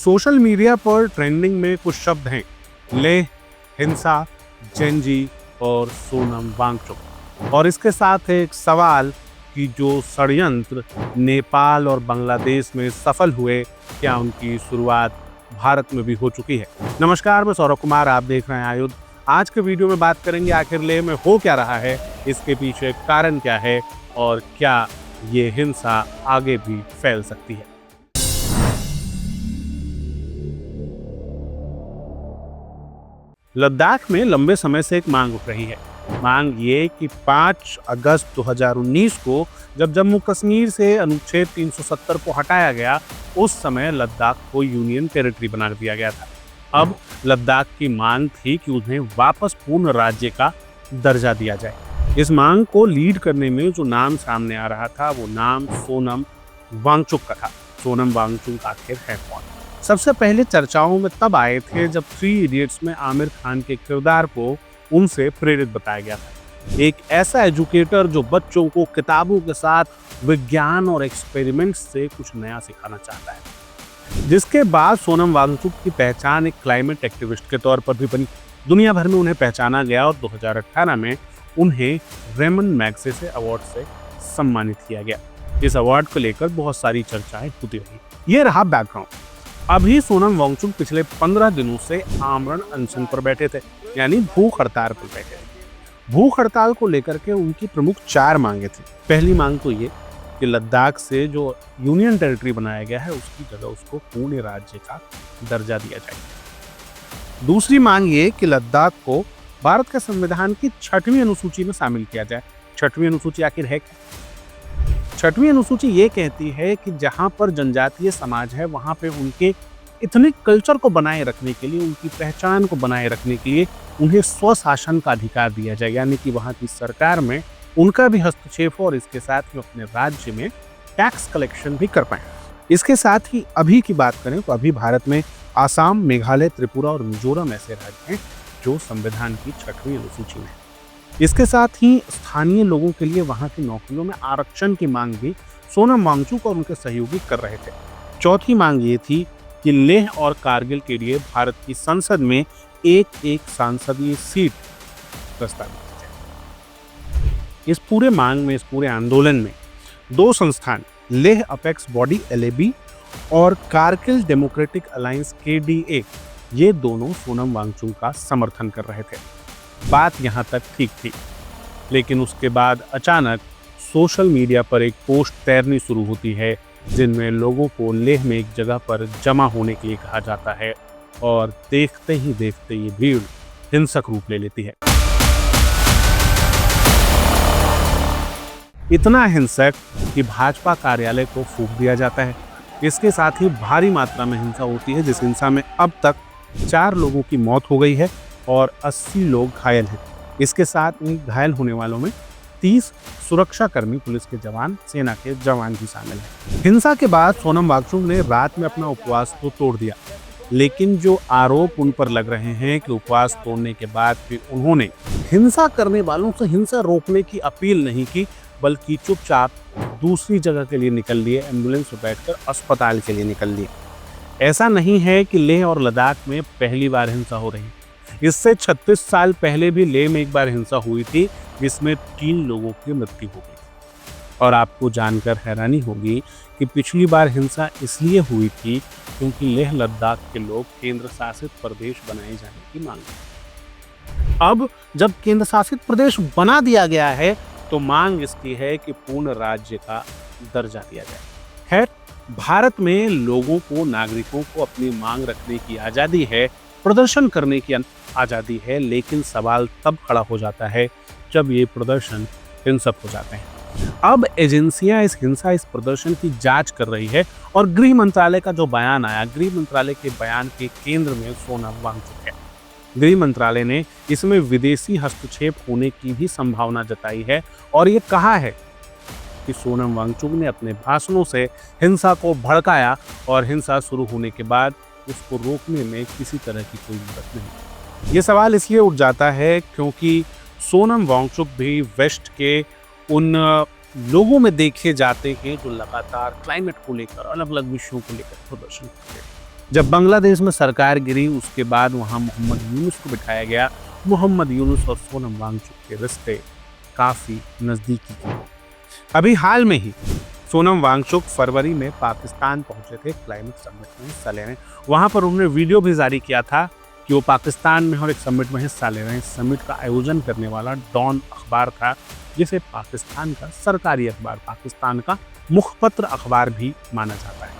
Social media पर trending में कुछ शब्द हैं: लेह, हिंसा, जेनजी और सोनम वांगचुक। और इसके साथ एक सवाल कि जो षड्यंत्र नेपाल और बांग्लादेश में सफल हुए, क्या उनकी शुरुआत भारत में भी हो चुकी है? नमस्कार, मैं सौरभ कुमार, आप देख रहे हैं आयुध। आज के वीडियो में बात करेंगे आखिर लेह में हो क्या रहा है, इसके पीछे कारण क्या है और क्या ये हिंसा आगे भी फैल सकती है। लद्दाख में लंबे समय से एक मांग उठ रही है। मांग ये कि 5 अगस्त 2019 को जब जम्मू कश्मीर से अनुच्छेद 370 को हटाया गया, उस समय लद्दाख को यूनियन टेरिटरी बना दिया गया था। अब लद्दाख की मांग थी कि उन्हें वापस पूर्ण राज्य का दर्जा दिया जाए। इस मांग को लीड करने में जो नाम सामने आ रहा था, वो नाम सोनम वांगचुक का था। सोनम वांगचुक आखिर है कौन? सबसे पहले चर्चाओं में तब आए थे जब 3 इडियट्स में आमिर खान के किरदार को उनसे प्रेरित बताया गया था। एक ऐसा एजुकेटर जो बच्चों को किताबों के साथ विज्ञान और एक्सपेरिमेंट्स से कुछ नया सिखाना चाहता है। जिसके बाद सोनम वांगचुक की पहचान एक क्लाइमेट एक्टिविस्ट के तौर पर भी बनी। दुनिया भर में उन्हें पहचाना गया और 2018 में उन्हें रेमन मैगसेसे अवार्ड से सम्मानित किया गया। इस अवार्ड को लेकर बहुत सारी चर्चाएं होती रही। ये रहा बैकग्राउंड। अभी सोनम वांगचुक पिछले 15 दिनों से आमरण अनशन पर बैठे थे, यानी भूख हड़ताल पर बैठे थे। भूख हड़ताल को लेकर के उनकी प्रमुख 4 मांगे थी। पहली मांग तो ये कि लद्दाख से जो यूनियन टेरिटरी बनाया गया है, उसकी जगह उसको पूर्ण राज्य का दर्जा दिया जाए। दूसरी मांग ये कि लद्दाख को भारत के संविधान की 6वीं अनुसूची में शामिल किया जाए। 6वीं अनुसूची आखिर है क्या? 6वीं अनुसूची ये कहती है कि जहां पर जनजातीय समाज है, वहां पे उनके इथनिक कल्चर को बनाए रखने के लिए, उनकी पहचान को बनाए रखने के लिए उन्हें स्वशासन का अधिकार दिया जाए, यानी कि वहां की सरकार में उनका भी हस्तक्षेप हो और इसके साथ ही अपने राज्य में टैक्स कलेक्शन भी कर पाए। इसके साथ ही अभी की बात करें तो अभी भारत में आसाम, मेघालय, त्रिपुरा और मिजोरम ऐसे राज्य हैं जो संविधान की 6वीं अनुसूची में। इसके साथ ही स्थानीय लोगों के लिए वहां की नौकरियों में आरक्षण की मांग भी सोनम वांगचुक और उनके सहयोगी कर रहे थे। चौथी मांग ये थी कि लेह और कारगिल के लिए भारत की संसद में एक सांसदीय सीट प्रस्तावित की जाए। इस पूरे मांग में, इस पूरे आंदोलन में 2 संस्थान, लेह अपेक्स बॉडी LAB और कारगिल डेमोक्रेटिक अलायंस KDA, ये दोनों सोनम वांगचुक का समर्थन कर रहे थे। बात यहाँ तक ठीक थी, लेकिन उसके बाद अचानक सोशल मीडिया पर एक पोस्ट तैरनी शुरू होती है जिनमें लोगों को लेह में एक जगह पर जमा होने के लिए कहा जाता है और देखते ही देखते ये भीड़ हिंसक रूप ले लेती है। इतना हिंसक कि भाजपा कार्यालय को फूंक दिया जाता है। इसके साथ ही भारी मात्रा में हिंसा होती है, जिस हिंसा में अब तक 4 लोगों की मौत हो गई है और 80 लोग घायल हैं। इसके साथ ही घायल होने वालों में 30 सुरक्षाकर्मी, पुलिस के जवान, सेना के जवान भी शामिल हैं। हिंसा के बाद सोनम वांगचुक ने रात में अपना उपवास तो तोड़ दिया, लेकिन जो आरोप उन पर लग रहे हैं कि उपवास तोड़ने के बाद फिर उन्होंने हिंसा करने वालों से हिंसा रोकने की अपील नहीं की, बल्कि चुपचाप दूसरी जगह के लिए निकल लिए, एम्बुलेंस में बैठकर अस्पताल के लिए निकल लिए। ऐसा नहीं है कि लेह और लद्दाख में पहली बार हिंसा हो रही। इससे 36 साल पहले भी लेह में एक बार हिंसा हुई थी, जिसमें 3 लोगों की मृत्यु हो गई। और आपको जानकर हैरानी होगी कि पिछली बार हिंसा इसलिए हुई थी क्योंकि लेह लद्दाख के लोग केंद्र शासित प्रदेश बनाए जाने की मांग की। अब जब केंद्र शासित प्रदेश बना दिया गया है तो मांग इसकी है कि पूर्ण राज्य का दर्जा दिया जाए। खैर, भारत में लोगों को, नागरिकों को अपनी मांग रखने की आज़ादी है, प्रदर्शन करने की आज़ादी है, लेकिन सवाल तब खड़ा हो जाता है जब ये प्रदर्शन हिंसक हो जाते हैं। अब एजेंसियां इस हिंसा, इस प्रदर्शन की जांच कर रही है और गृह मंत्रालय का जो बयान आया, गृह मंत्रालय के बयान के केंद्र में सोनम वांगचुक है। गृह मंत्रालय ने इसमें विदेशी हस्तक्षेप होने की भी संभावना जताई है और ये कहा है कि सोनम वांगचुक ने अपने भाषणों से हिंसा को भड़काया और हिंसा शुरू होने के बाद उसको रोकने में किसी तरह की कोई मदद नहीं। ये सवाल इसलिए उठ जाता है क्योंकि सोनम वांगचुक भी वेस्ट के उन लोगों में देखे जाते हैं जो लगातार क्लाइमेट को लेकर, अलग अलग विषयों को लेकर प्रदर्शन करते हैं। जब बांग्लादेश में सरकार गिरी उसके बाद वहाँ मोहम्मद यूनुस को बिठाया गया। मोहम्मद यूनुस और सोनम वांगचुक के रिश्ते काफ़ी नज़दीकी थे। अभी हाल में ही सोनम वांगचुक फरवरी में पाकिस्तान पहुंचे थे क्लाइमेट समिट में हिस्सा लेने। वहाँ पर उन्होंने वीडियो भी जारी किया था कि वो पाकिस्तान में और एक समिट में हिस्सा ले रहे हैं। समिट का आयोजन करने वाला डॉन अखबार था, जिसे पाकिस्तान का सरकारी अखबार, पाकिस्तान का मुखपत्र अखबार भी माना जाता है।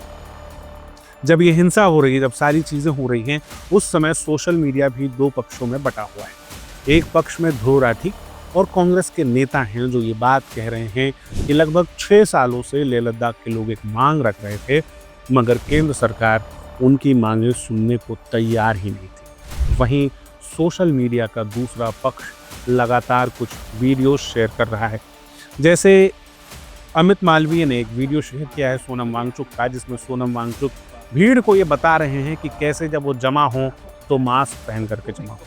जब ये हिंसा हो रही है, जब सारी चीज़ें हो रही हैं, उस समय सोशल मीडिया भी दो पक्षों में बटा हुआ है। एक पक्ष में ध्रुव राठी और कांग्रेस के नेता हैं जो ये बात कह रहे हैं कि लगभग 6 सालों से लेह लद्दाख के लोग एक मांग रख रहे थे, मगर केंद्र सरकार उनकी मांगें सुनने को तैयार ही नहीं थी। वहीं सोशल मीडिया का दूसरा पक्ष लगातार कुछ वीडियो शेयर कर रहा है। जैसे अमित मालवीय ने एक वीडियो शेयर किया है सोनम वांगचुक का, जिसमें सोनम वांगचुक भीड़ को ये बता रहे हैं कि कैसे जब वो जमा हो तो मास्क पहन करके जमा हो,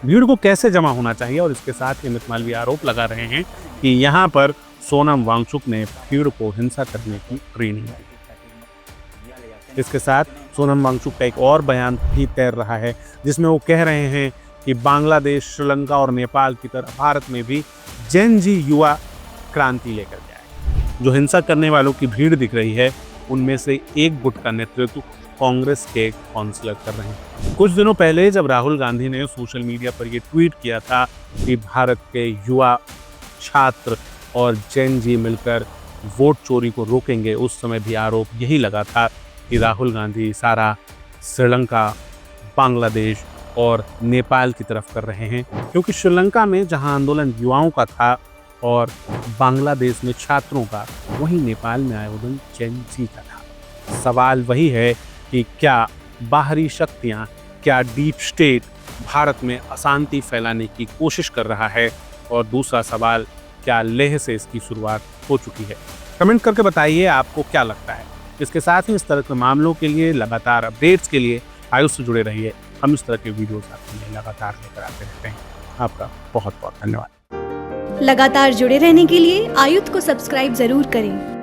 भीड़ को कैसे जमा होना चाहिए। और इसके साथ ही अमित मालवीय आरोप लगा रहे हैं कि यहाँ पर सोनम वांगचुक ने भीड़ को हिंसा करने की ट्रेनिंग दी। इसके साथ सोनम वांगचुक का एक और बयान भी तैर रहा है, जिसमें वो कह रहे हैं कि बांग्लादेश, श्रीलंका और नेपाल की तरह भारत में भी जेन जी युवा क्रांति लेकर के आए। जो हिंसा करने वालों की भीड़ दिख रही है, उनमें से एक गुट का नेतृत्व कांग्रेस के काउंसलर कर रहे हैं। कुछ दिनों पहले जब राहुल गांधी ने सोशल मीडिया पर यह ट्वीट किया था कि भारत के युवा, छात्र और जेन जी मिलकर वोट चोरी को रोकेंगे, उस समय भी आरोप यही लगा था कि राहुल गांधी सारा श्रीलंका, बांग्लादेश और नेपाल की तरफ कर रहे हैं, क्योंकि श्रीलंका में जहां आंदोलन युवाओं का था और बांग्लादेश में छात्रों का, वहीं नेपाल में आयोजन जेन जी का था। सवाल वही है कि क्या बाहरी शक्तियां, क्या डीप स्टेट भारत में अशांति फैलाने की कोशिश कर रहा है, और दूसरा सवाल, क्या लेह से इसकी शुरुआत हो चुकी है। कमेंट करके बताइए आपको क्या लगता है। इसके साथ ही इस तरह के मामलों के लिए, लगातार अपडेट्स के लिए आयुष से जुड़े रहिए। हम इस तरह के वीडियोस आपके लिए लगातार लेकर आते रहते हैं। आपका बहुत बहुत धन्यवाद। लगातार जुड़े रहने के लिए आयुध को सब्सक्राइब जरूर करें।